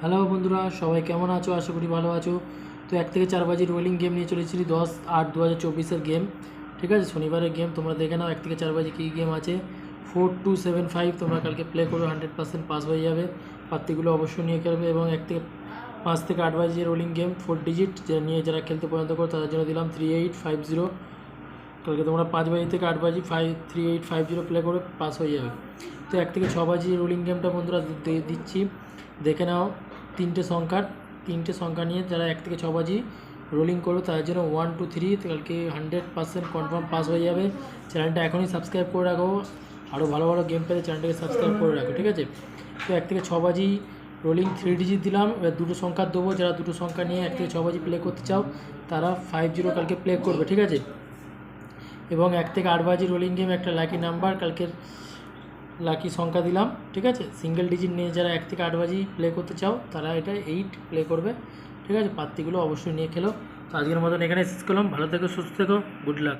Hello বন্ধুরা, সবাই কেমন আছো? আশা করি ভালো আছো। তো 1 থেকে 4 বাজি রোলিং গেম নিয়ে চলেছি, 10/8/2024 গেম। ঠিক আছে, শনিবারের গেম। তোমরা দেখে নাও 1 থেকে 4 বাজি কী গেম আছে। 4275 তোমরা কালকে প্লে করবে, 100% পাস হয়ে যাবে। পাত্তিগুলো অবশ্যই নিয়ে খেলবে। এবং 5 থেকে 8 বাজি রোলিং গেম 4 ডিজিট নিয়ে যারা খেলতে পছন্দ করো তাদের জন্য দিলাম 3850। কালকে তোমরা 5 বাজি থেকে 8 বাজি 3850 প্লে করে পাস হয়ে যাবে। তো 1 থেকে 6 বাজি রোলিং গেমটা বন্ধুরা দিচ্ছি, দেখে নাও। তিনটে সংখ্যা নিয়ে যারা 1 থেকে 6 বাজি রোলিং করবে তাদের জন্য 1 2 3 কালকে 100% কনফার্ম পাস হয়ে যাবে। চ্যানেলটা এখনই সাবস্ক্রাইব করে রাখো, আরও ভালো ভালো গেম পেতে চ্যানেলটাকে সাবস্ক্রাইব করে রাখো, ঠিক আছে। তো 1 থেকে 6 বাজি রোলিং 3 ডিজিট দিলাম। এবার দুটো সংখ্যা দেবো, যারা দুটো সংখ্যা নিয়ে 1 থেকে 6 বাজি প্লে করতে চাও তারা 50 কালকে প্লে করবে, ঠিক আছে। এবং 1 থেকে 8 বাজি রোলিং গেম একটা লাকি নাম্বার, কালকের লাকি সংখ্যা দিলাম, ঠিক আছে। সিঙ্গেল ডিজিট নিয়ে যারা 1 থেকে 8 বাজি প্লে করতে চাও তারা এটা 8 প্লে করবে, ঠিক আছে। পাত্তিগুলো অবশ্যই নিয়ে খেলো। তো আজকের মতন এখানে শেষ করলাম। ভালো থেকো, সুস্থ থেকো, গুড লাক।